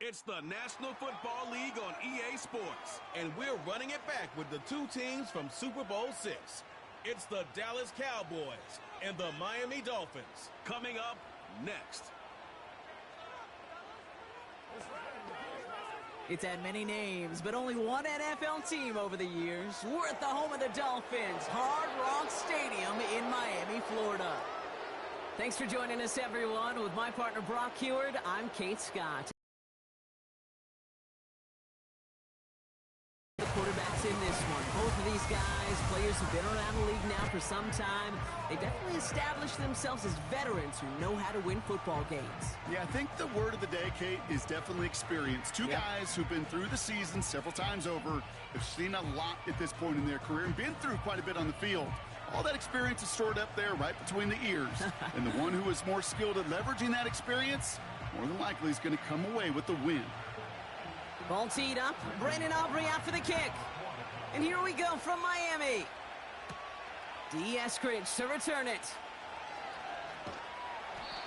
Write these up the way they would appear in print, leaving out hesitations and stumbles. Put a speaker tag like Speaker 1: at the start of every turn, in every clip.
Speaker 1: It's the National Football League on EA Sports, and we're running it back with the two teams from Super Bowl VI. It's the Dallas Cowboys and the Miami Dolphins. Coming up next.
Speaker 2: It's had many names, but only one NFL team over the years. We're at the home of the Dolphins, Hard Rock Stadium in Miami, Florida. Thanks for joining us, everyone. With my partner, Brock Heward, I'm Kate Scott. The quarterbacks in this one. Both of these guys, players who've been around the league now for some time. They definitely established themselves as veterans who know how to win football games.
Speaker 3: Yeah, I think the word of the day, Kate, is definitely experience. Two guys who've been through the season several times over, have seen a lot at this point in their career, and been through quite a bit on the field. All that experience is stored up there right between the ears. And the one who is more skilled at leveraging that experience, more than likely is going to come away with the win.
Speaker 2: Ball teed up. Brandon Aubrey out for the kick. And here we go from Miami. D. Eskridge to return it.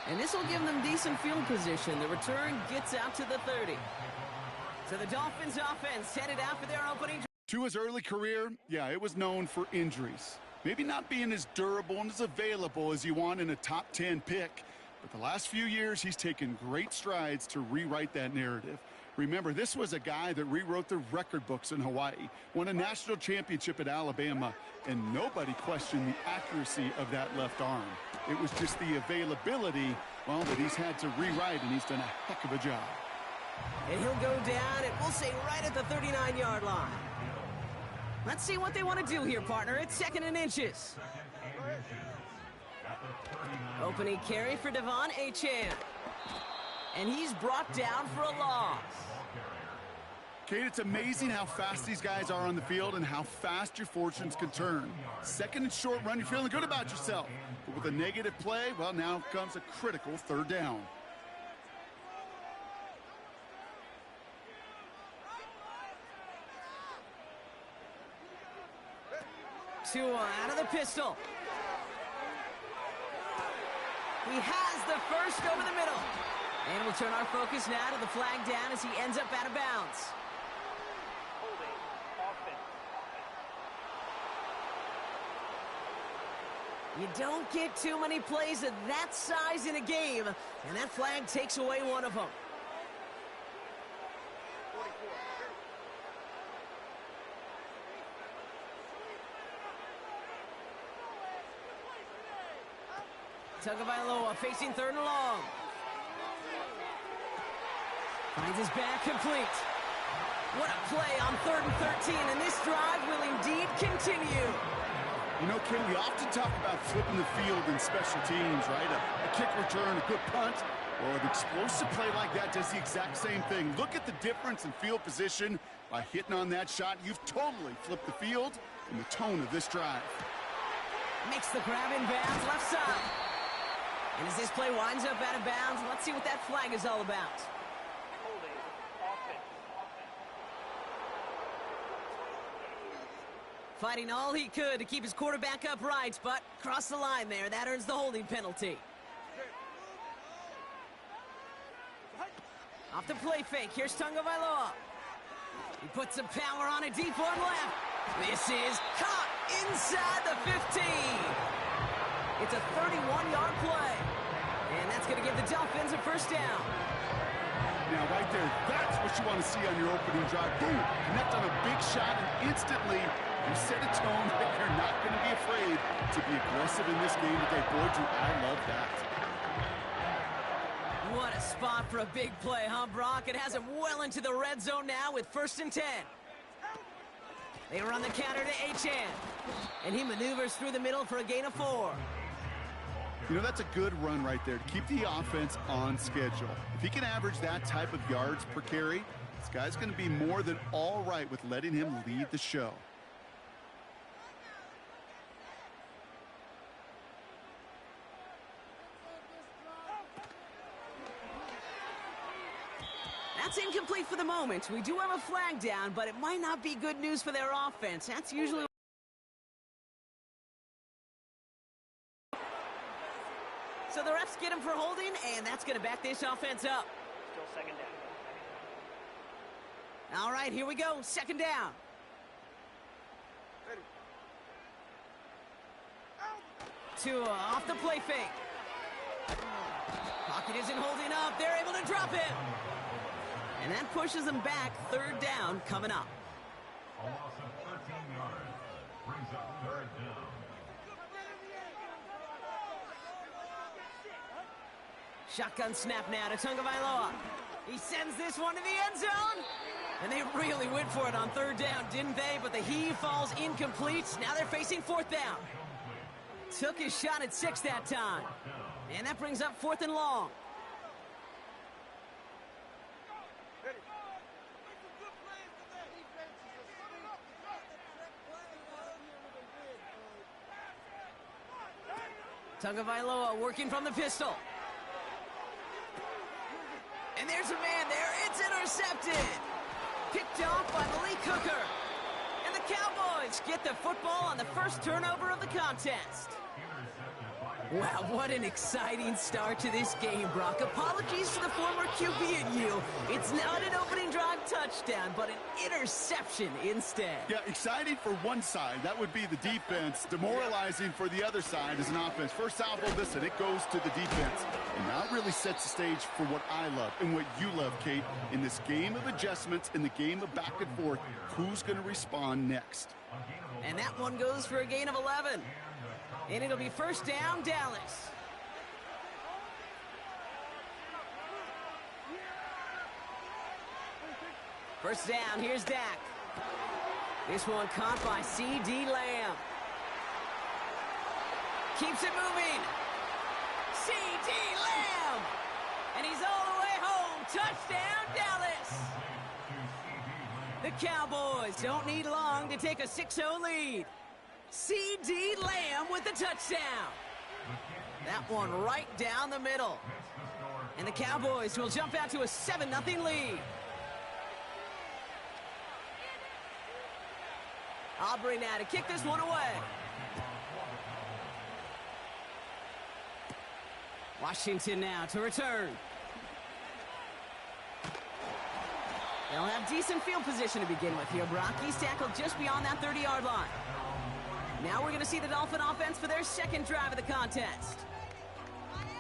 Speaker 2: And this will give them decent field position. The return gets out to the 30. So the Dolphins offense headed out for their opening.
Speaker 3: To his early career, yeah, it was known for injuries. Maybe not being as durable and as available as you want in a top 10 pick. But the last few years, he's taken great strides to rewrite that narrative. Remember, this was a guy that rewrote the record books in Hawaii, won a national championship at Alabama, and nobody questioned the accuracy of that left arm. It was just the availability, well, that he's had to rewrite, and he's done a heck of a job.
Speaker 2: And he'll go down, and we'll say right at the 39-yard line. Let's see what they want to do here, partner. It's 2nd and inches. Opening carry for Devon Achane. And he's brought down for a loss.
Speaker 3: Kate, it's amazing how fast these guys are on the field and how fast your fortunes can turn. 2nd and short run, you're feeling good about yourself. But with a negative play, well, now comes a critical 3rd down.
Speaker 2: Tua out of the pistol. He has the first over the middle. And we'll turn our focus now to the flag down as he ends up out of bounds. You don't get too many plays of that size in a game, and that flag takes away one of them. Tagovailoa facing 3rd and long. Finds his back complete. What a play on 3rd and 13, and this drive will indeed continue.
Speaker 3: You know, Ken, we often talk about flipping the field in special teams, right? A kick return, a good punt. Well, an explosive play like that does the exact same thing. Look at the difference in field position. By hitting on that shot, you've totally flipped the field and the tone of this drive.
Speaker 2: Makes the grab in bounds, left side. And as this play winds up out of bounds, let's see what that flag is all about. Fighting all he could to keep his quarterback upright, but crossed the line there. That earns the holding penalty. Off the play fake. Here's Tagovailoa. He puts some power on it, deep one left. This is caught inside the 15. It's a 31-yard play. And that's going to give the Dolphins a first down.
Speaker 3: Now, right there, that's what you want to see on your opening drive. Boom! Connect on a big shot, and instantly you set a tone that you're not going to be afraid to be aggressive in this game today. Boy, do I love that.
Speaker 2: What a spot for a big play, huh, Brock? It has him well into the red zone now with 1st and 10. They run the counter to Achane. And he maneuvers through the middle for a gain of 4.
Speaker 3: You know, that's a good run right there to keep the offense on schedule. If he can average that type of yards per carry, this guy's going to be more than all right with letting him lead the show.
Speaker 2: That's incomplete for the moment. We do have a flag down, but it might not be good news for their offense. That's usually... So the refs get him for holding, and that's going to back this offense up.
Speaker 4: Still 2nd down.
Speaker 2: All right, here we go. Second down. Tua off the play fake. Pocket isn't holding up. They're able to drop it. And that pushes them back. Third down coming up.
Speaker 4: A loss of 13 yards brings up third down.
Speaker 2: Shotgun snap now to Tagovailoa. He sends this one to the end zone. And they really went for it on third down, didn't they? But the heave falls incomplete. Now they're facing fourth down. Took his shot at 6 that time. And that brings up 4th and long. Tagovailoa working from the pistol. And there's a man there. It's intercepted. Picked off by Malik Hooker. And the Cowboys get the football on the first turnover of the contest. Wow, what an exciting start to this game, Brock. Apologies to the former QB and you. It's not an opening drive touchdown, but an interception instead.
Speaker 3: Yeah, exciting for one side. That would be the defense. Demoralizing for the other side as an offense. First salvo, listen, it goes to the defense. And now it really sets the stage for what I love and what you love, Kate. In this game of adjustments, in the game of back and forth, who's going to respond next?
Speaker 2: And that one goes for a gain of 11. And it'll be first down, Dallas. First down, here's Dak. This one caught by C.D. Lamb. Keeps it moving. C.D. Lamb! And he's all the way home. Touchdown, Dallas! The Cowboys don't need long to take a 6-0 lead. C.D. Lamb with the touchdown. That one right down the middle. And the Cowboys will jump out to a 7-0 lead. Aubrey now to kick this one away. Washington now to return. They'll have decent field position to begin with here, Brock. He's tackled just beyond that 30-yard line. Now we're going to see the Dolphin offense for their second drive of the contest.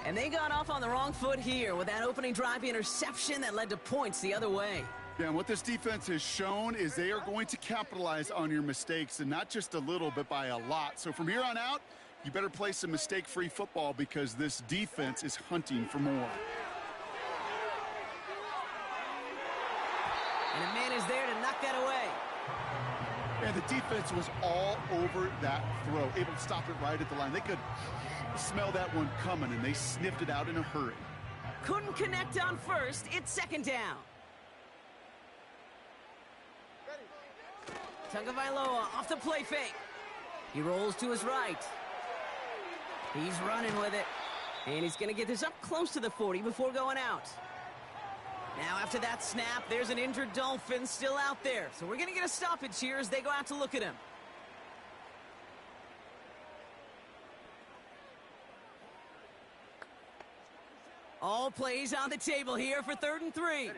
Speaker 2: And they got off on the wrong foot here with that opening drive interception that led to points the other way.
Speaker 3: Yeah, and what this defense has shown is they are going to capitalize on your mistakes, and not just a little, but by a lot. So from here on out, you better play some mistake-free football because this defense is hunting for more.
Speaker 2: And a man is there to knock that away.
Speaker 3: And the defense was all over that throw, able to stop it right at the line. They could smell that one coming, and they sniffed it out in a hurry.
Speaker 2: Couldn't connect on first. It's second down. Tagovailoa off the play fake. He rolls to his right. He's running with it. And he's going to get this up close to the 40 before going out. Now after that snap, there's an injured Dolphin still out there. So we're going to get a stoppage here as they go out to look at him. All plays on the table here for 3rd and 3.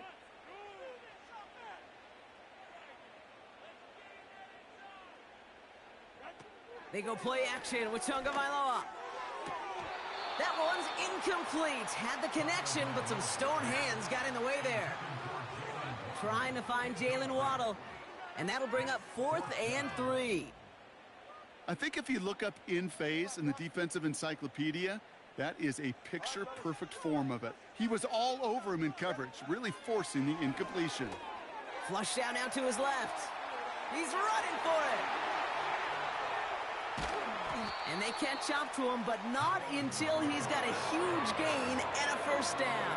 Speaker 2: They go play action with Tagovailoa. That one's incomplete. Had the connection, but some stone hands got in the way there. Trying to find Jalen Waddle. And that'll bring up 4th and 3.
Speaker 3: I think if you look up in phase in the defensive encyclopedia, that is a picture-perfect form of it. He was all over him in coverage, really forcing the incompletion.
Speaker 2: Flush down now to his left. He's running for it. And they catch up to him, but not until he's got a huge gain and a first down.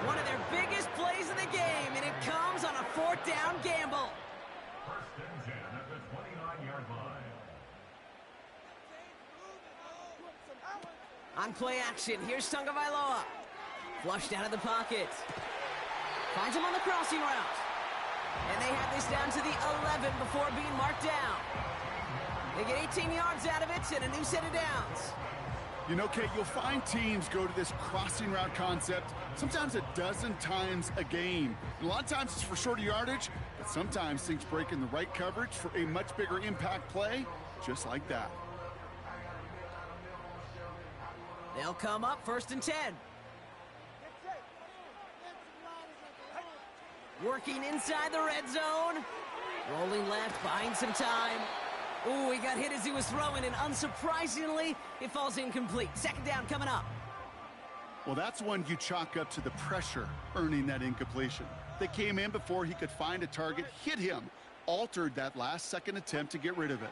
Speaker 2: One of their biggest plays of the game, and it comes on a 4th down gamble.
Speaker 4: First and 10 at the 29-yard line.
Speaker 2: On play action, here's Tagovailoa. Flushed out of the pocket. Finds him on the crossing route. And they have this down to the 11 before being marked down. They get 18 yards out of it and a new set of downs.
Speaker 3: You know, Kate, you'll find teams go to this crossing route concept sometimes a dozen times a game. And a lot of times it's for shorter yardage, but sometimes things break in the right coverage for a much bigger impact play, just like that.
Speaker 2: They'll come up 1st and 10. Working inside the red zone. Rolling left, buying some time. Ooh, he got hit as he was throwing, and unsurprisingly, it falls incomplete. 2nd down coming up.
Speaker 3: Well, that's one you chalk up to the pressure earning that incompletion. They came in before he could find a target, hit him, altered that last-second attempt to get rid of it.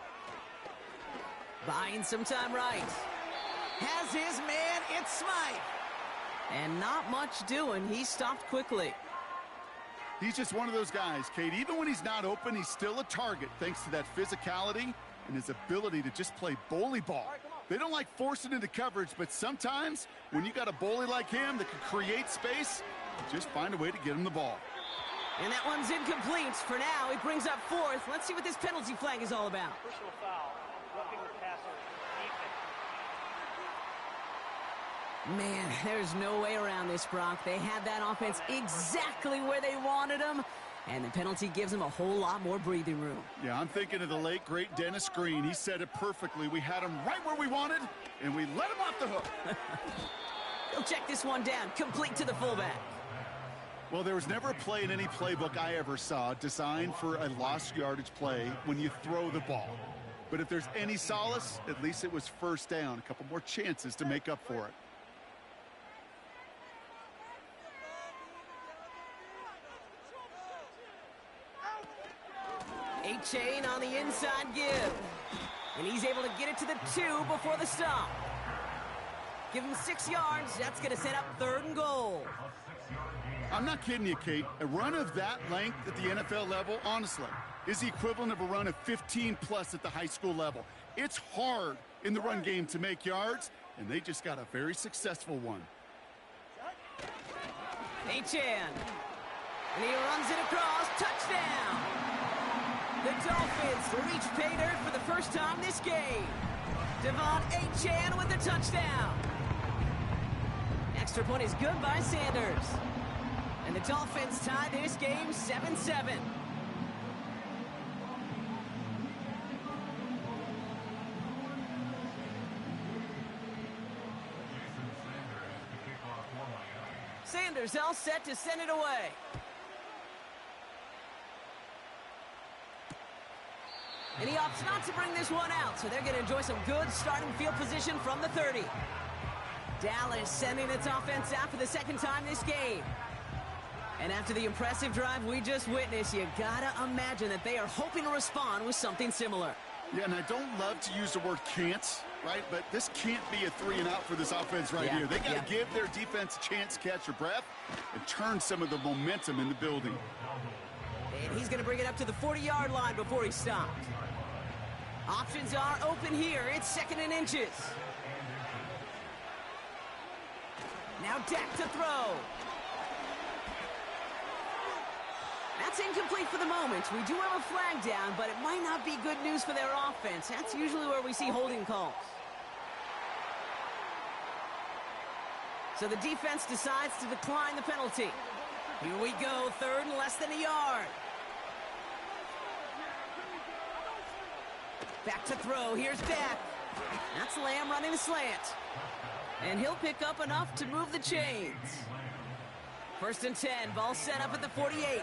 Speaker 2: Buying some time right. Has his man, it's Smythe. And not much doing, he stopped quickly.
Speaker 3: He's just one of those guys, Kate. Even when he's not open, he's still a target thanks to that physicality and his ability to just play bully ball. They don't like forcing into coverage, but sometimes when you got a bully like him that can create space, just find a way to get him the ball.
Speaker 2: And that one's incomplete. For now, he brings up 4th. Let's see what this penalty flag is all about.
Speaker 5: Personal foul, roughing the passer, defense.
Speaker 2: Man, there's no way around this, Brock. They had that offense exactly where they wanted them, and the penalty gives them a whole lot more breathing room.
Speaker 3: Yeah, I'm thinking of the late, great Dennis Green. He said it perfectly. We had him right where we wanted, and we let him off the hook.
Speaker 2: He'll check this one down, complete to the fullback.
Speaker 3: Well, there was never a play in any playbook I ever saw designed for a lost yardage play when you throw the ball. But if there's any solace, at least it was 1st down. A couple more chances to make up for it.
Speaker 2: A-chain on the inside give. And he's able to get it to the 2 before the stop. Give him 6 yards. That's going to set up 3rd and goal.
Speaker 3: I'm not kidding you, Kate. A run of that length at the NFL level, honestly, is the equivalent of a run of 15-plus at the high school level. It's hard in the run game to make yards, and they just got a very successful one.
Speaker 2: Achan. And he runs it across. Touchdown. The Dolphins reach pay dirt for the first time this game. Devon Achan with the touchdown. Extra point is good by Sanders. And the Dolphins tie this game 7-7. Sanders all set to send it away. And he opts not to bring this one out, so they're going to enjoy some good starting field position from the 30. Dallas sending its offense out for the 2nd time this game. And after the impressive drive we just witnessed, you gotta imagine that they are hoping to respond with something similar.
Speaker 3: Yeah, and I don't love to use the word can't, right? But this can't be a 3-and-out for this offense right here. They got to give their defense a chance to catch their breath and turn some of the momentum in the building.
Speaker 2: And he's going to bring it up to the 40-yard line before he stopped. Options are open here. It's 2nd and inches. Now Dak to throw. That's incomplete for the moment. We do have a flag down, but it might not be good news for their offense. That's usually where we see holding calls. So the defense decides to decline the penalty. Here we go, 3rd and less than a yard. Back to throw, here's Dak. That's Lamb running a slant. And he'll pick up enough to move the chains. 1st and 10, ball set up at the 48.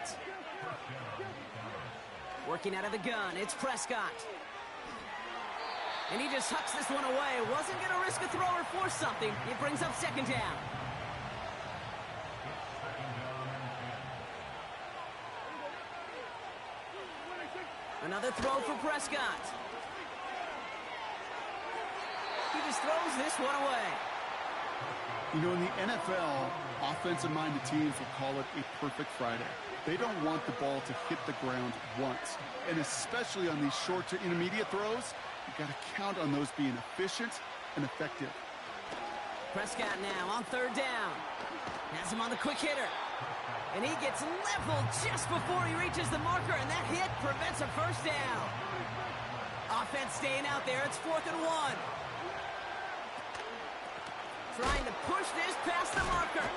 Speaker 2: Working out of the gun, it's Prescott. And he just hucks this one away. Wasn't going to risk a throw or force something. It brings up 2nd down. Another throw for Prescott. He just throws this one away.
Speaker 3: You know, in the NFL, offensive-minded teams will call it a perfect Friday. They don't want the ball to hit the ground once. And especially on these short to intermediate throws, you've got to count on those being efficient and effective.
Speaker 2: Prescott now on 3rd down. Has him on the quick hitter. And he gets leveled just before he reaches the marker, and that hit prevents a 1st down. Offense staying out there. It's 4th and 1. trying to push this past the marker.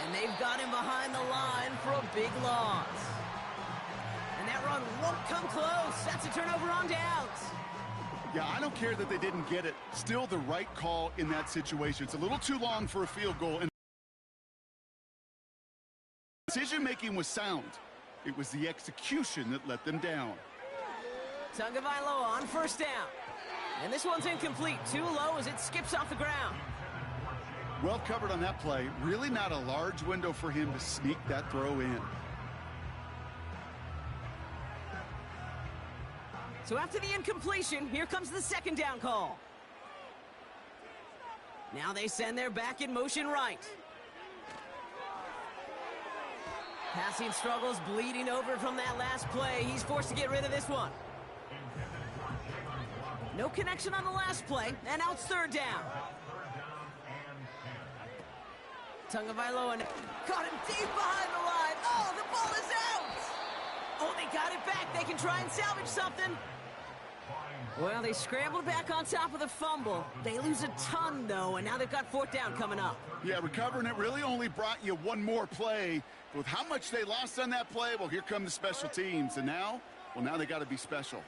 Speaker 2: And they've got him behind the line for a big loss. And that run won't come close. That's a turnover on downs.
Speaker 3: Yeah, I don't care that they didn't get it. Still the right call in that situation. It's a little too long for a field goal. And decision-making was sound. It was the execution that let them down.
Speaker 2: Tagovailoa on first down. And this one's incomplete. Too low as it skips off the ground.
Speaker 3: Well covered on that play. Really not a large window for him to sneak that throw in.
Speaker 2: So after the incompletion, here comes the second down call. Now they send their back in motion right. Passing struggles bleeding over from that last play. He's forced to get rid of this one. No connection on the last play, and now it's third down. Tagovailoa caught him deep behind the line. Oh, the ball is out! Oh, they got it back. They can try and salvage something. Well, they scrambled back on top of the fumble. They lose a ton, though, and now they've got fourth down coming up.
Speaker 3: Yeah, recovering it really only brought you one more play. With how much they lost on that play, well, here come the special teams. And now, well, now they got to be special.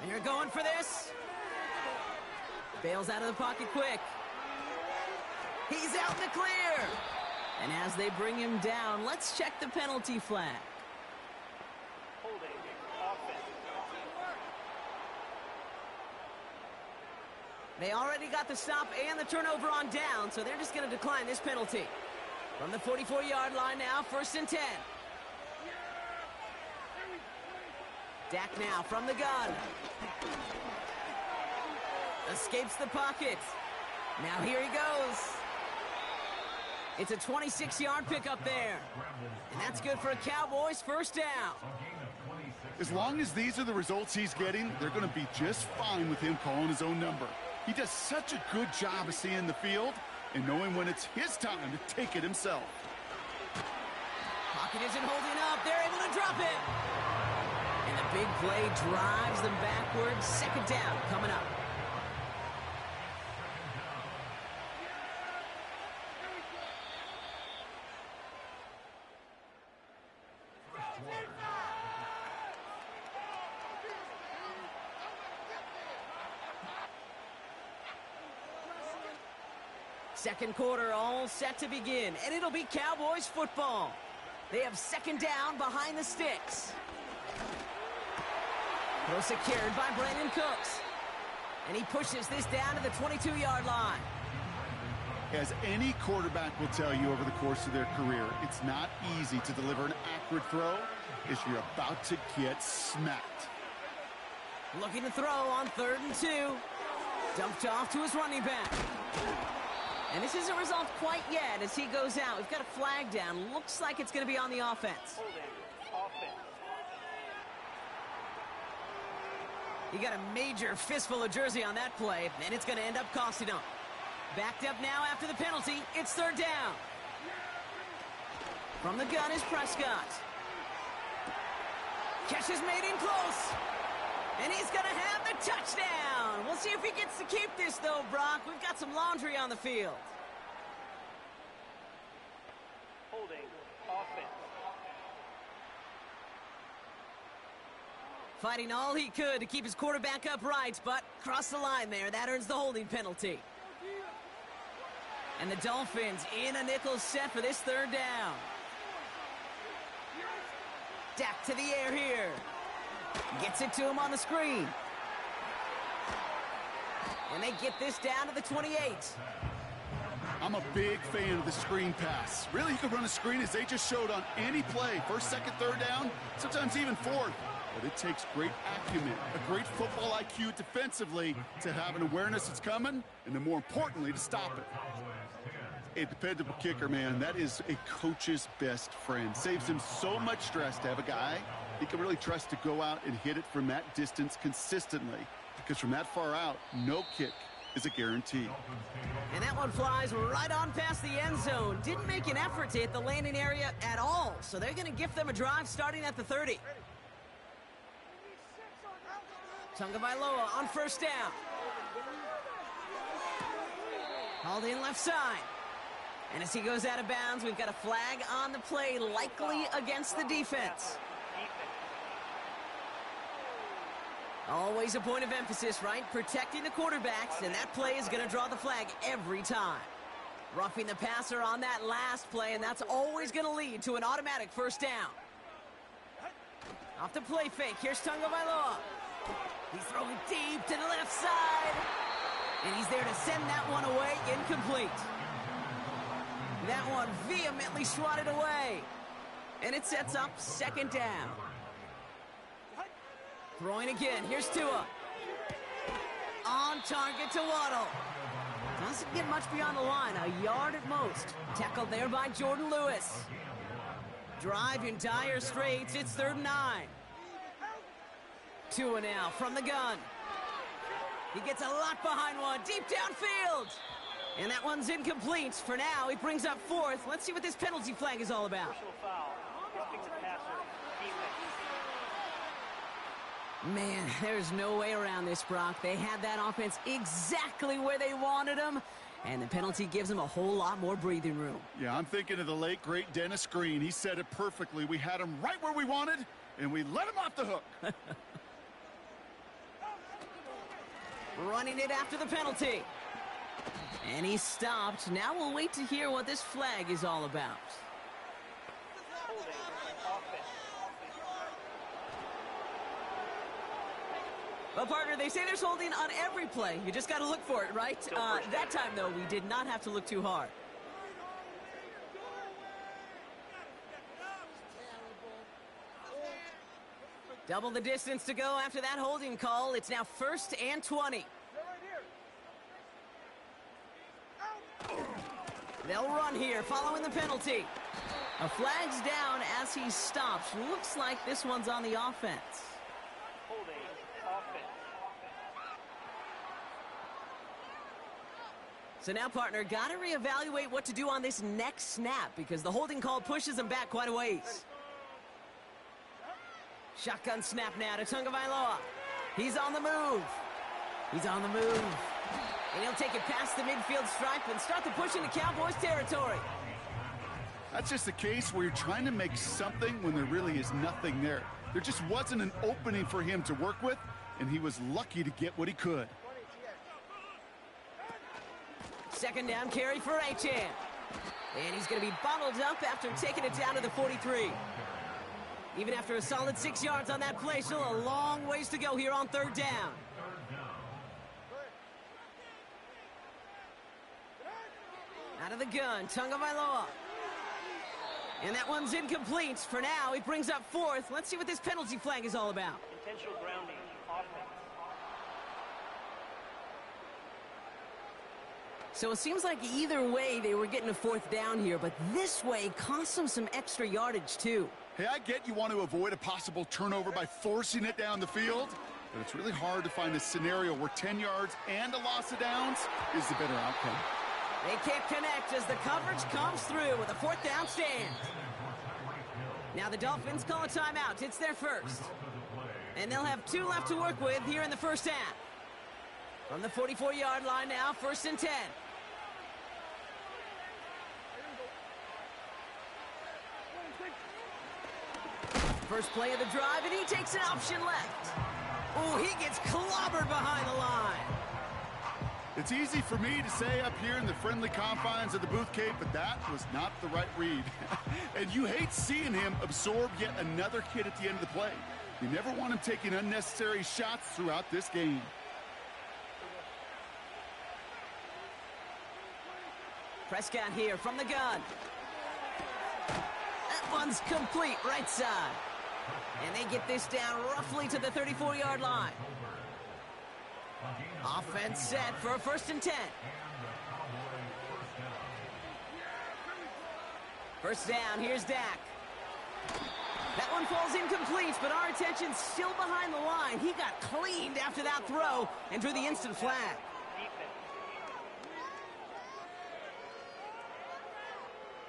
Speaker 2: And you're going for this. Bails out of the pocket quick. He's out in the clear. And as they bring him down, let's check the penalty flag.
Speaker 5: Holding. Offense.
Speaker 2: They already got the stop and the turnover on down, so they're just going to decline this penalty. From the 44-yard line now, 1st and 10. Dak now from the gun. Escapes the pocket. Now here he goes. It's a 26-yard pickup there. And that's good for a Cowboys first down.
Speaker 3: As long as these are the results he's getting, they're going to be just fine with him calling his own number. He does such a good job of seeing the field and knowing when it's his time to take it himself.
Speaker 2: Pocket isn't holding up. They're able to drop it. And the big play drives them backwards. Second down coming up. Second quarter all set to begin, and it'll be Cowboys football. They have second down behind the sticks. Well secured by Brandon Cooks. And he pushes this down to the 22-yard line.
Speaker 3: As any quarterback will tell you over the course of their career, it's not easy to deliver an accurate throw as you're about to get smacked.
Speaker 2: Looking to throw on 3rd and 2. Dumped off to his running back. And this isn't resolved quite yet as he goes out. We've got a flag down. Looks like it's going to be on the offense.
Speaker 5: Holding. Offense.
Speaker 2: You got a major fistful of jersey on that play, and it's going to end up costing him. Backed up now after the penalty. It's third down. From the gun is Prescott. Catch is made in close. And he's going to have the touchdown. We'll see if he gets to keep this, though, Brock. We've got some laundry on the field.
Speaker 5: Holding. Offense.
Speaker 2: Fighting all he could to keep his quarterback upright, but crossed the line there. That earns the holding penalty. And the Dolphins in a nickel set for this third down. Dak to the air here. Gets it to him on the screen. And they get this down to the 28.
Speaker 3: I'm a big fan of the screen pass. Really, you can run a screen as they just showed on any play. 1st, 2nd, 3rd down, sometimes even 4th. But it takes great acumen, a great football IQ defensively to have an awareness it's coming, and then more importantly, to stop it. A dependable kicker, man, that is a coach's best friend. Saves him so much stress to have a guy he can really trust to go out and hit it from that distance consistently. Because from that far out, no kick is a guarantee.
Speaker 2: And that one flies right on past the end zone. Didn't make an effort to hit the landing area at all. So they're going to gift them a drive starting at the 30. Tagovailoa on first down. Hauled in left side. And as he goes out of bounds, we've got a flag on the play, likely against the defense. Always a point of emphasis, right? Protecting the quarterbacks, and that play is going to draw the flag every time. Roughing the passer on that last play, and that's always going to lead to an automatic first down. Off the play fake, here's Tagovailoa. He's throwing deep to the left side. And he's there to send that one away, incomplete. That one vehemently swatted away. And it sets up second down. Throwing again, here's Tua. On target to Waddle. Doesn't get much beyond the line, a yard at most. Tackled there by Jordan Lewis. Drive in dire straits, it's 3rd and 9. Tua now from the gun. He gets a lot behind one, deep downfield. And that one's incomplete. For now, he brings up 4th. Let's see what this penalty flag is all about.
Speaker 5: Personal foul. Roughing the passer. Defense.
Speaker 2: Man, there's no way around this, Brock. They had that offense exactly where they wanted them, and the penalty gives them a whole lot more breathing room.
Speaker 3: Yeah, I'm thinking of the late, great Dennis Green. He said it perfectly. We had him right where we wanted, and we let him off the hook.
Speaker 2: Running it after the penalty. And he stopped. Now we'll wait to hear what this flag is all about.
Speaker 5: Holding. Offense.
Speaker 2: Well, partner, they say there's holding on every play. You just got to look for it, right? That time, though, we did not have to look too hard. Double the distance to go after that holding call. It's now 1st and 20. They'll run here following the penalty. A flag's down as he stops. Looks like this one's on the offense.
Speaker 5: Holding. Offense.
Speaker 2: So now, partner, got to reevaluate what to do on this next snap because the holding call pushes him back quite a ways. Shotgun snap now to Tagovailoa. He's on the move. He's on the move. And he'll take it past the midfield stripe and start the push into Cowboys territory.
Speaker 3: That's just a case where you're trying to make something when there really is nothing there. There just wasn't an opening for him to work with, and he was lucky to get what he could.
Speaker 2: 2nd down carry for Achane. And he's going to be bottled up after taking it down to the 43. Even after a solid 6 yards on that play, still a long ways to go here on 3rd down. Out of the gun, Tagovailoa. And that one's incomplete. For now, he brings up 4th. Let's see what this penalty flag is all about.
Speaker 5: Intentional grounding. Offense.
Speaker 2: So it seems like either way they were getting a 4th down here, but this way cost them some extra yardage too.
Speaker 3: Hey, I get you want to avoid a possible turnover by forcing it down the field, but it's really hard to find a scenario where 10 yards and a loss of downs is the better outcome.
Speaker 2: They can't connect as the coverage comes through with a 4th down stand. Now the Dolphins call a timeout. It's their first. And they'll have 2 left to work with here in the first half. From the 44-yard line now, 1st and 10. First play of the drive, and he takes an option left. Oh, he gets clobbered behind the line.
Speaker 3: It's easy for me to say up here in the friendly confines of the booth cave, but that was not the right read. And you hate seeing him absorb yet another hit at the end of the play. You never want him taking unnecessary shots throughout this game.
Speaker 2: Prescott here from the gun. That one's complete right side. And they get this down roughly to the 34-yard line. Offense set for a 1st and 10. First down, here's Dak. That one falls incomplete, but our attention's still behind the line. He got cleaned after that throw and drew the instant flag.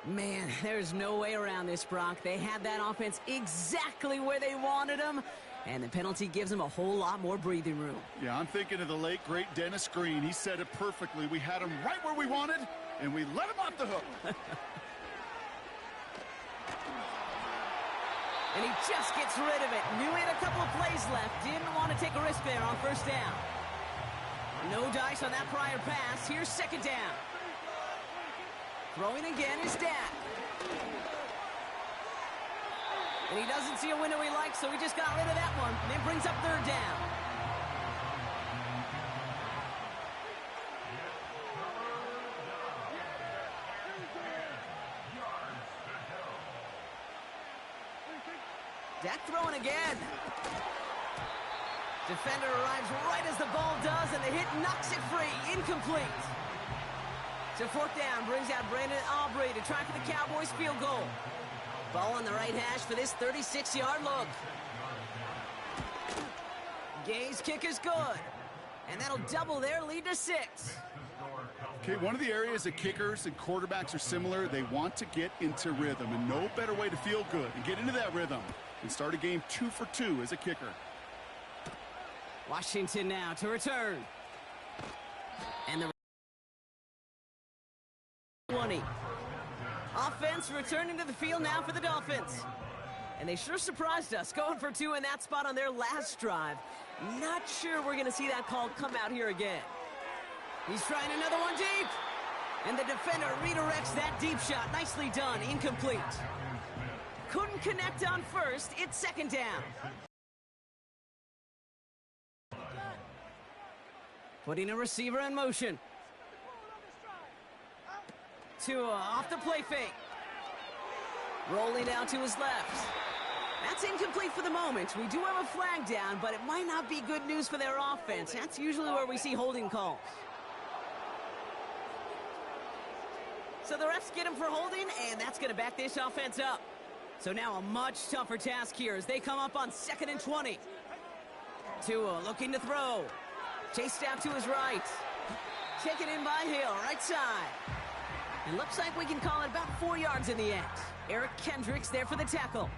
Speaker 2: Man, there's no way around this, Brock. They had that offense exactly where they wanted them, And the penalty gives him a whole lot more breathing room.
Speaker 3: Yeah, I'm thinking of the late, great Dennis Green. He said it perfectly. We had him right where we wanted, and we let him off the hook.
Speaker 2: And he just gets rid of it. Knew he had a couple of plays left. Didn't want to take a risk there on first down. No dice on that prior pass. Here's second down. Throwing again is Dak. And he doesn't see a window he likes, so he just got rid of that one. And it brings up third down. Dak throwing again. Defender arrives right as the ball does, and the hit knocks it free. Incomplete. So fourth down brings out Brandon Aubrey to try for the Cowboys field goal. Ball on the right hash for this 36-yard look. Gay's kick is good. And that'll double their lead to 6.
Speaker 3: Okay, one of the areas that kickers and quarterbacks are similar, they want to get into rhythm, and no better way to feel good and get into that rhythm and start a game 2 for 2 as a kicker.
Speaker 2: Washington now to return. And the 20. Offense returning to the field now for the Dolphins. And they sure surprised us, going for 2 in that spot on their last drive. Not sure we're going to see that call come out here again. He's trying another one deep. And the defender redirects that deep shot. Nicely done. Incomplete. Couldn't connect on first. It's second down. Putting a receiver in motion. Tua off the play fake. Rolling out to his left. That's incomplete for the moment. We do have a flag down, but it might not be good news for their offense. That's usually where we see holding calls. So the refs get him for holding, and that's going to back this offense up. So now a much tougher task here as they come up on 2nd and 20. Tua looking to throw. Chased out to his right. Taken in by Hill, right side. It looks like we can call it about 4 yards in the end. Eric Kendricks there for the tackle.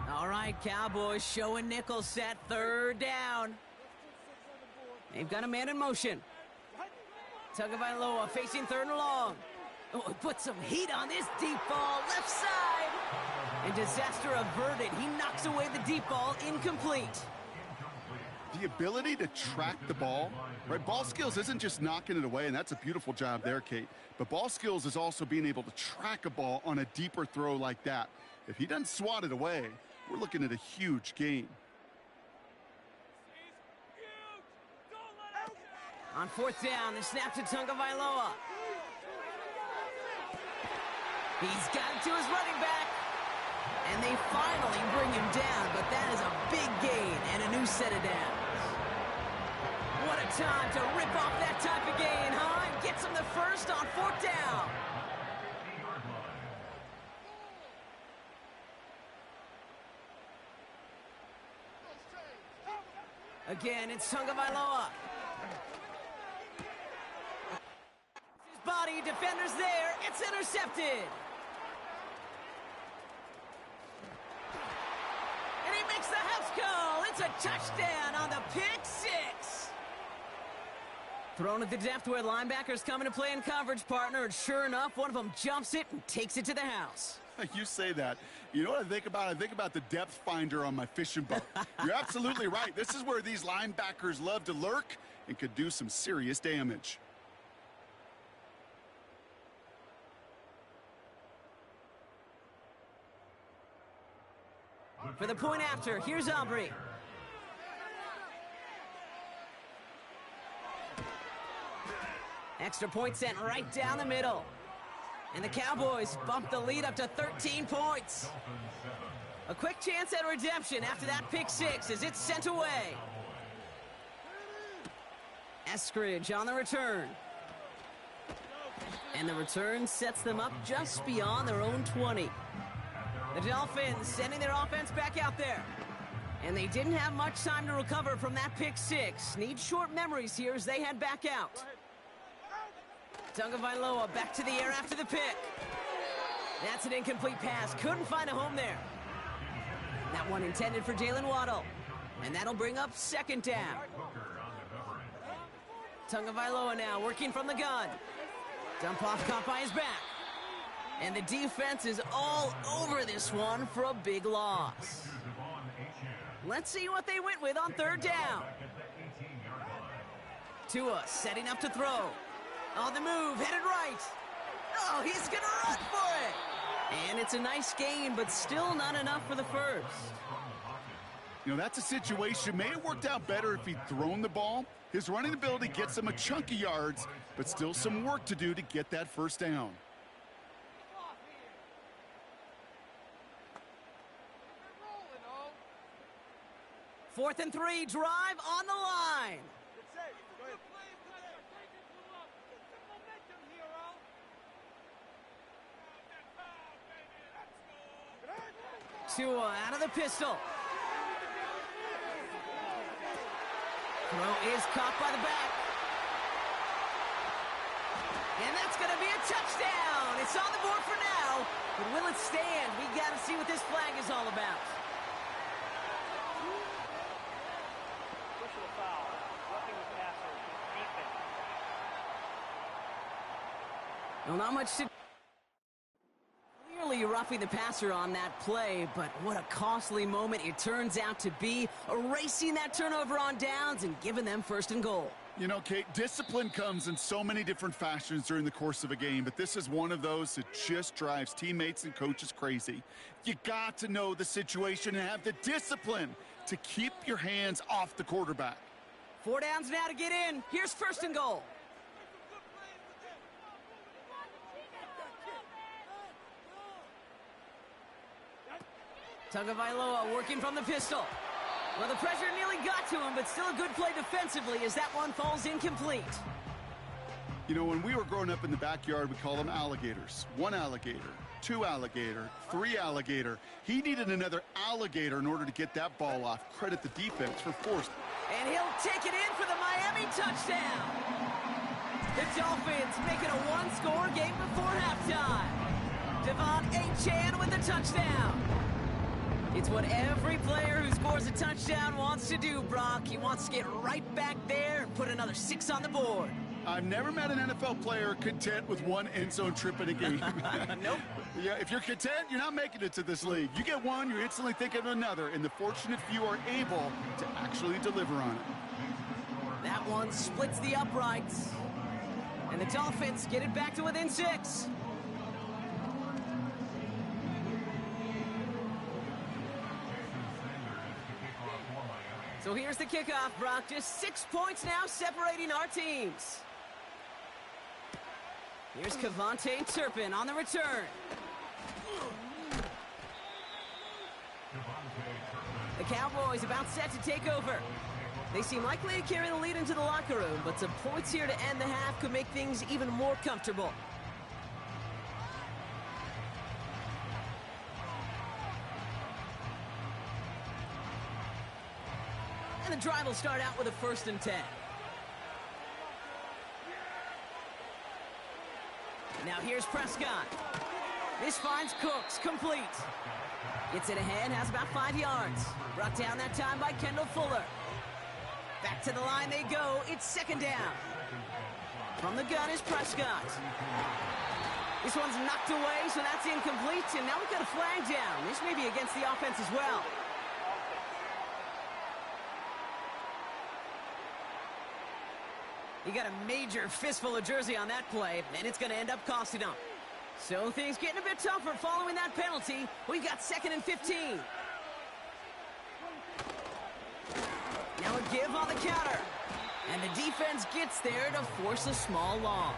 Speaker 2: All right, Cowboys showing nickel set, third down. They've got a man in motion. Tagovailoa facing 3rd and long. Oh, put some heat on this deep ball, left side. And disaster averted. He knocks away the deep ball, incomplete.
Speaker 3: The ability to track the ball, right? Ball skills isn't just knocking it away, and that's a beautiful job there, Kate. But ball skills is also being able to track a ball on a deeper throw like that. If he doesn't swat it away, we're looking at a huge gain.
Speaker 2: On 4th down, the snap to Tagovailoa. He's got it to his running back. And they finally bring him down, but that is a big gain and a new set of downs. What a time to rip off that type of gain, huh? And gets him the first on 4th down. Again, it's Tagovailoa. His body, defender's there. It's intercepted. And he makes the house call. It's a touchdown on the pick 6. Thrown at the depth where linebackers come into play in coverage, partner. And sure enough, one of them jumps it and takes it to the house.
Speaker 3: You say that. You know what I think about? I think about the depth finder on my fishing boat. You're absolutely right. This is where these linebackers love to lurk and could do some serious damage.
Speaker 2: For the point after, here's Aubrey. Extra point sent right down the middle. And the Cowboys bump the lead up to 13 points. A quick chance at redemption after that pick 6 as it's sent away. Eskridge on the return. And the return sets them up just beyond their own 20. The Dolphins sending their offense back out there. And they didn't have much time to recover from that pick 6. Need short memories here as they head back out. Tagovailoa back to the air after the pick. That's an incomplete pass. Couldn't find a home there. That one intended for Jalen Waddle. And that'll bring up second down. Tagovailoa now working from the gun. Dump off caught by his back. And the defense is all over this one for a big loss. Let's see what they went with on third down. Tua setting up to throw. On the move, headed right. Oh, he's going to run for it. And it's a nice gain, but still not enough for the first.
Speaker 3: You know, that's a situation. May have worked out better if he'd thrown the ball. His running ability gets him a chunk of yards, but still some work to do to get that first down.
Speaker 2: Fourth and 3, drive on the line. Tua out of the pistol. Throw is caught by the back. And that's going to be a touchdown. It's on the board for now. But will it stand? We got to see what this flag is all about.
Speaker 5: Personal foul. Roughing the passer. Defense.
Speaker 2: Well, not much to... Clearly roughing the passer on that play, but what a costly moment it turns out to be, erasing that turnover on downs and giving them first and goal.
Speaker 3: You know, Kate, discipline comes in so many different fashions during the course of a game, but this is one of those that just drives teammates and coaches crazy. You got to know the situation and have the discipline to keep your hands off the quarterback.
Speaker 2: 4 downs now to get in. Here's first and goal. Tagovailoa working from the pistol. Well, the pressure nearly got to him, but still a good play defensively as that one falls incomplete.
Speaker 3: You know, when we were growing up in the backyard, we called them alligators. 1 alligator, 2 alligator, 3 alligator. He needed another alligator in order to get that ball off. Credit the defense for force.
Speaker 2: And he'll take it in for the Miami touchdown. The Dolphins make it a one-score game before halftime. Devon Achane with the touchdown. It's what every player who scores a touchdown wants to do, Brock. He wants to get right back there and put another 6 on the board.
Speaker 3: I've never met an NFL player content with 1 end zone trip in a game.
Speaker 2: Nope.
Speaker 3: Yeah, if you're content, you're not making it to this league. You get one, you're instantly thinking of another, and the fortunate few are able to actually deliver on it.
Speaker 2: That one splits the uprights. And the Dolphins get it back to within 6. So here's the kickoff, Brock. Just 6 points now separating our teams. Here's Kevontae Turpin on the return. The Cowboys about set to take over. They seem likely to carry the lead into the locker room, but some points here to end the half could make things even more comfortable. And the drive will start out with a 1st and 10. Now here's Prescott. This finds Cooks, complete. Gets it ahead, has about 5 yards. Brought down that time by Kendall Fuller. Back to the line they go. It's 2nd down. From the gun is Prescott. This one's knocked away, so that's incomplete. And now we've got a flag down. This may be against the offense as well. He got a major fistful of jersey on that play, and it's going to end up costing him. So things getting a bit tougher following that penalty. We've got 2nd and 15. Now a give on the counter. And the defense gets there to force a small loss.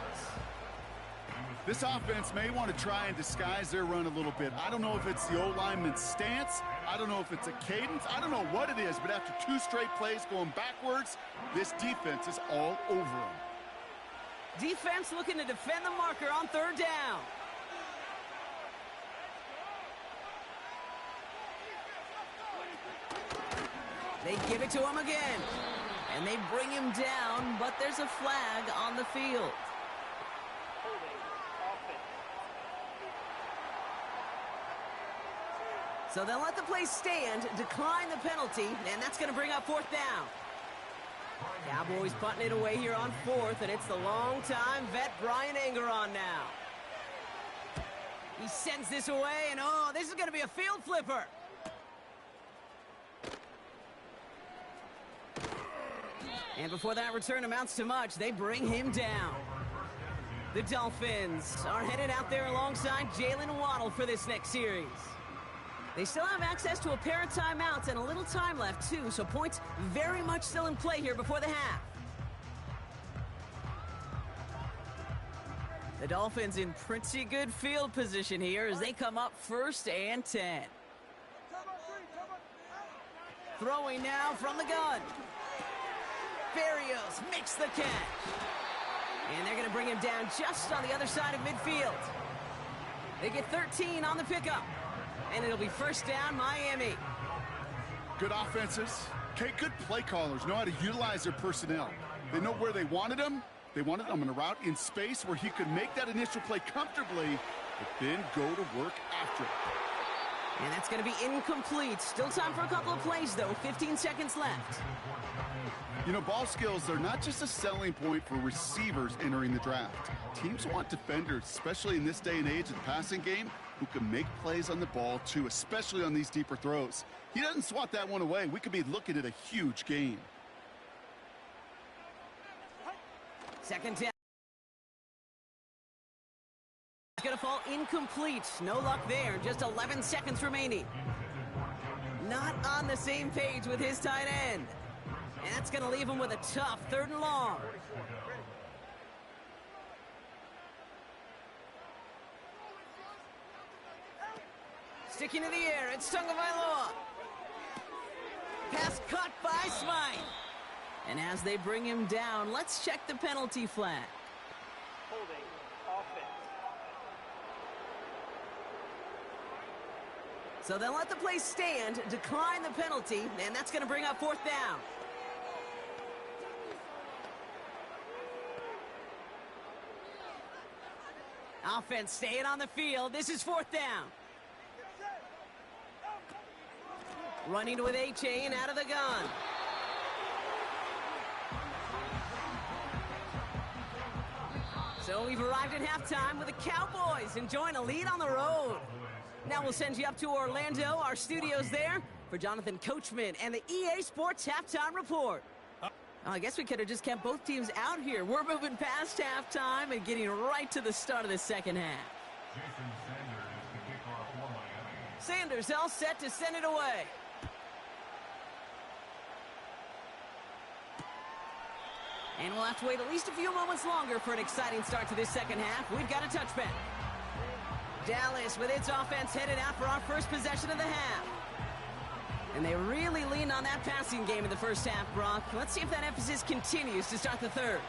Speaker 3: This offense may want to try and disguise their run a little bit. I don't know if it's the O-lineman's stance. I don't know if it's a cadence. I don't know what it is, but after 2 straight plays going backwards, this defense is all over them.
Speaker 2: Defense looking to defend the marker on 3rd down. They give it to him again. And they bring him down, but there's a flag on the field. So they'll let the play stand, decline the penalty, and that's going to bring up 4th down. Cowboys punting it away here on 4th, and it's the long-time vet Brian Anger now. He sends this away, and oh, this is going to be a field flipper. And before that return amounts to much, they bring him down. The Dolphins are headed out there alongside Jalen Waddle for this next series. They still have access to a pair of timeouts and a little time left, too, so points very much still in play here before the half. The Dolphins in pretty good field position here as they come up 1st and 10. Throwing now from the gun. Barrios makes the catch. And they're going to bring him down just on the other side of midfield. They get 13 on the pickup. And it'll be 1st down, Miami.
Speaker 3: Good offenses. Okay, good play callers know how to utilize their personnel. They know where they wanted them. They wanted them in a route in space where he could make that initial play comfortably, but then go to work after it.
Speaker 2: And that's going to be incomplete. Still time for a couple of plays, though. 15 seconds left.
Speaker 3: You know, ball skills, they're not just a selling point for receivers entering the draft. Teams want defenders, especially in this day and age of the passing game, who can make plays on the ball, too, especially on these deeper throws. He doesn't swat that one away. We could be looking at a huge gain.
Speaker 2: 2nd down. It's going to fall incomplete. No luck there. Just 11 seconds remaining. Not on the same page with his tight end. And that's going to leave him with a tough 3rd and long. Sticking to the air, it's Tagovailoa. Pass caught by Smythe. And as they bring him down, let's check the penalty flag.
Speaker 5: Holding offense.
Speaker 2: So they'll let the play stand, decline the penalty, and that's going to bring up 4th down. Offense staying on the field. This is 4th down. Running with H.A. and out of the gun. So we've arrived at halftime with the Cowboys enjoying a lead on the road. Now we'll send you up to Orlando, our studios there, for Jonathan Coachman and the EA Sports Halftime Report. I guess we could have just kept both teams out here. We're moving past halftime and getting right to the start of the second half. Sanders all set to send it away. And we'll have to wait at least a few moments longer for an exciting start to this second half. We've got a touchback. Dallas with its offense headed out for our first possession of the half. And they really leaned on that passing game in the first half, Brock. Let's see if that emphasis continues to start the third.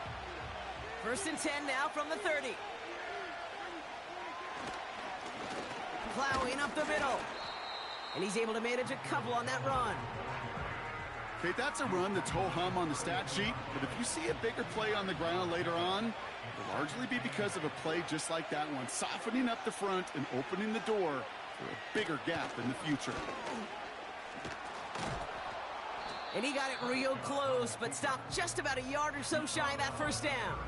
Speaker 2: 1st and 10 now from the 30. Plowing up the middle. And he's able to manage a couple on that run.
Speaker 3: Okay, that's a run that's ho-hum on the stat sheet, but if you see a bigger play on the ground later on, it'll largely be because of a play just like that one, softening up the front and opening the door for a bigger gap in the future.
Speaker 2: And he got it real close, but stopped just about a yard or so shy of that 1st down.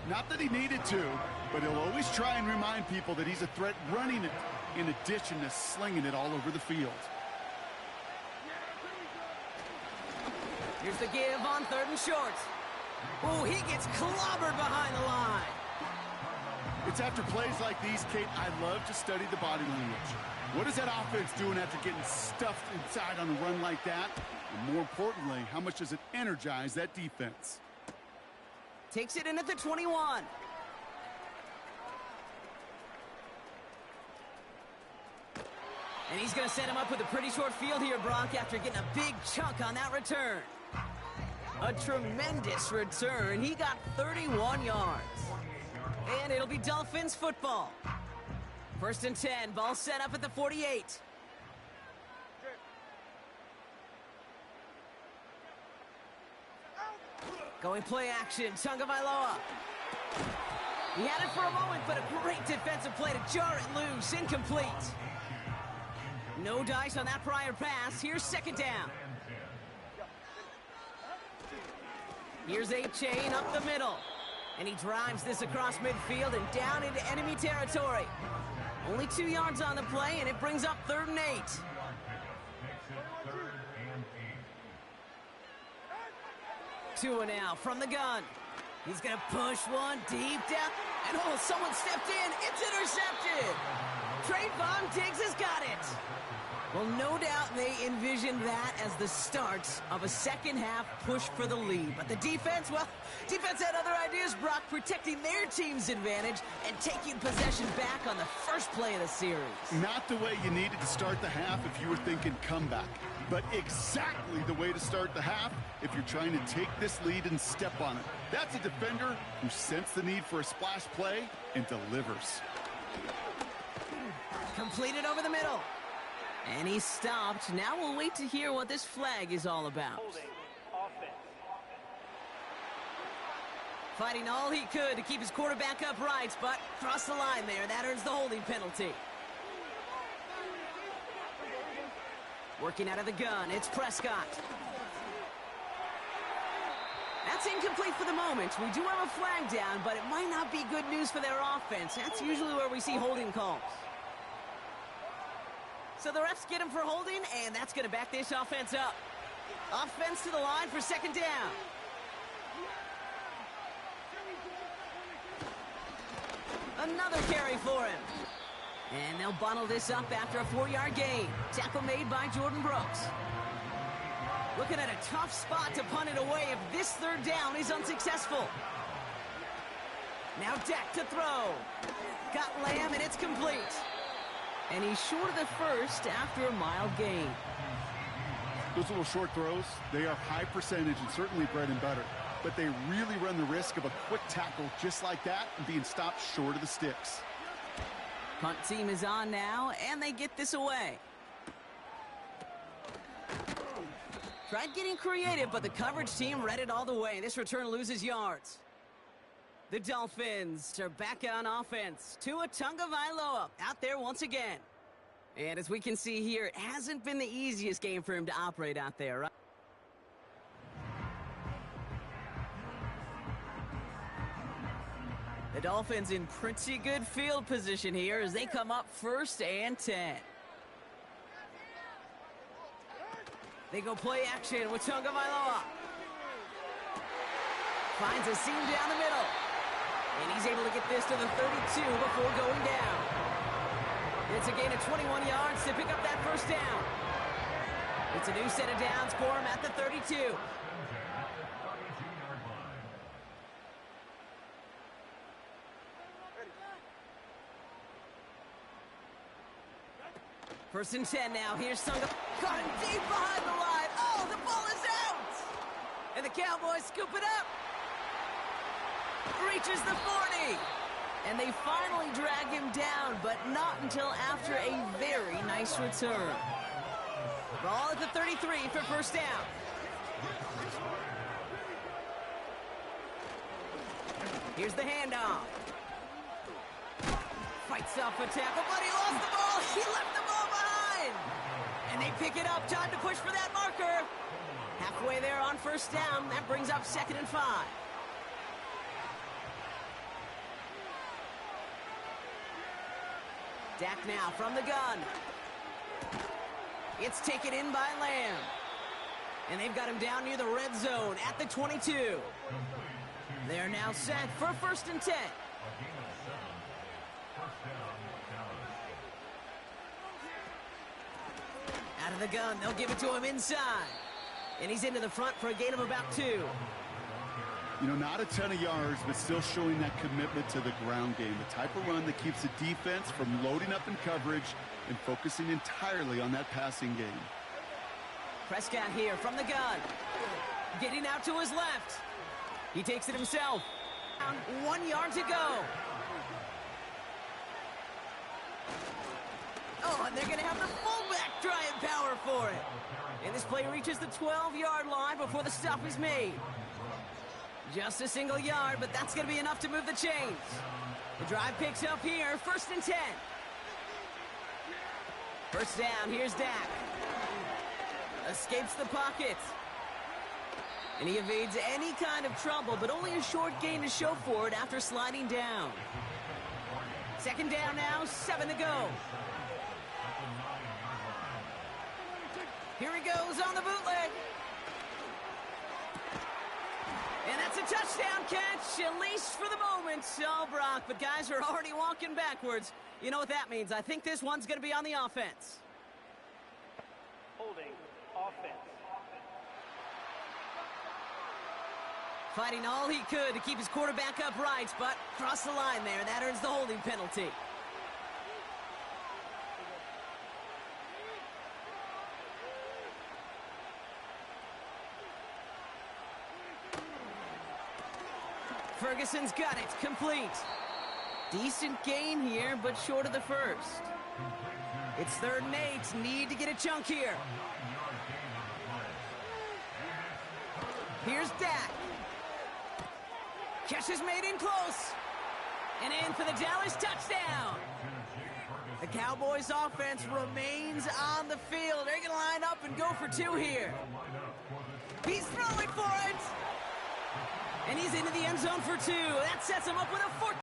Speaker 3: Not that he needed to, but he'll always try and remind people that he's a threat running it in addition to slinging it all over the field.
Speaker 2: Here's the give on 3rd and short. Oh, he gets clobbered behind the line.
Speaker 3: It's after plays like these, Kate, I love to study the body language. What is that offense doing after getting stuffed inside on a run like that? And more importantly, how much does it energize that defense?
Speaker 2: Takes it in at the 21. And he's going to set him up with a pretty short field here, Brock, after getting a big chunk on that return. A tremendous return. He got 31 yards. And it'll be Dolphins football. 1st and 10, ball set up at the 48. Going play action, Tagovailoa. He had it for a moment, but a great defensive play to jar it loose. Incomplete. No dice on that prior pass. Here's second down. Here's a chain up the middle. And he drives this across midfield and down into enemy territory. Only 2 yards on the play, and it brings up 3rd and 8.
Speaker 4: Makes it 3rd and 8.
Speaker 2: Tua now from the gun. He's going to push one deep down. And oh, someone stepped in. It's intercepted. Trayvon Diggs has got it. Well, no doubt they envisioned that as the start of a second-half push for the lead. But the defense, well, defense had other ideas, Brock, protecting their team's advantage and taking possession back on the first play of the series.
Speaker 3: Not the way you needed to start the half if you were thinking comeback, but exactly the way to start the half if you're trying to take this lead and step on it. That's a defender who sensed the need for a splash play and delivers.
Speaker 2: Completed over the middle. And he stopped. Now we'll wait to hear what this flag is all about.
Speaker 5: Holding. Offense.
Speaker 2: Fighting all he could to keep his quarterback upright, but crossed the line there. That earns the holding penalty. Working out of the gun, it's Prescott. That's incomplete for the moment. We do have a flag down, but it might not be good news for their offense. That's usually where we see holding calls. So the refs get him for holding, and that's going to back this offense up. Offense to the line for second down. Another carry for him. And they'll bottle this up after a 4-yard gain. Tackle made by Jordan Brooks. Looking at a tough spot to punt it away if this third down is unsuccessful. Now Dak to throw. Got Lamb, and it's complete. And he's short of the first after a mild gain.
Speaker 3: Those little short throws, they are high percentage and certainly bread and butter. But they really run the risk of a quick tackle just like that and being stopped short of the sticks.
Speaker 2: Punt team is on now, and they get this away. Tried getting creative, but the coverage team read it all the way. This return loses yards. The Dolphins are back on offense. Tua Tagovailoa out there once again. And as we can see here, it hasn't been the easiest game for him to operate out there, right? The Dolphins in pretty good field position here as they come up 1st and 10. They go play action with Tagovailoa. Finds a seam down the middle. And he's able to get this to the 32 before going down. It's a gain of 21 yards to pick up that first down. It's a new set of downs for him at the 32. First and 10 now. Here's Sunga. Caught him deep behind the line. Oh, the ball is out. And the Cowboys scoop it up. Reaches the 40. And they finally drag him down, but not until after a very nice return. Ball at the 33 for first down. Here's the handoff. Fights off a tackle, but he lost the ball. He left the ball behind. And they pick it up. Time to push for that marker. Halfway there on first down. That brings up 2nd and 5. Dak now from the gun. It's taken in by Lamb. And they've got him down near the red zone at the 22. They're now set for 1st and 10. Out of the gun, they'll give it to him inside. And he's into the front for a gain of about 2.
Speaker 3: You know, not a ton of yards, but still showing that commitment to the ground game. The type of run that keeps the defense from loading up in coverage and focusing entirely on that passing game.
Speaker 2: Prescott here from the gun. Getting out to his left. He takes it himself. 1 yard to go. Oh, and they're going to have the fullback try and power for it. And this play reaches the 12-yard line before the stop is made. Just a single yard, but that's going to be enough to move the chains. The drive picks up here, 1st and 10. First down, here's Dak. Escapes the pocket. And he evades any kind of trouble, but only a short gain to show for it after sliding down. Second down now, 7 to go. Here he goes on the bootleg. And that's a touchdown catch, at least for the moment. Oh, Brock, but guys are already walking backwards. You know what that means. I think this one's going to be on the offense.
Speaker 5: Holding. Offense.
Speaker 2: Fighting all he could to keep his quarterback upright, but crossed the line there. That earns the holding penalty. Ferguson's got it. Complete. Decent gain here, but short of the first. It's 3rd and 8. Need to get a chunk here. Here's Dak. Catch is made in close. And in for the Dallas touchdown. The Cowboys offense remains on the field. They're going to line up and go for 2 here. He's throwing for it. And he's into the end zone for 2. That sets him up with a 14.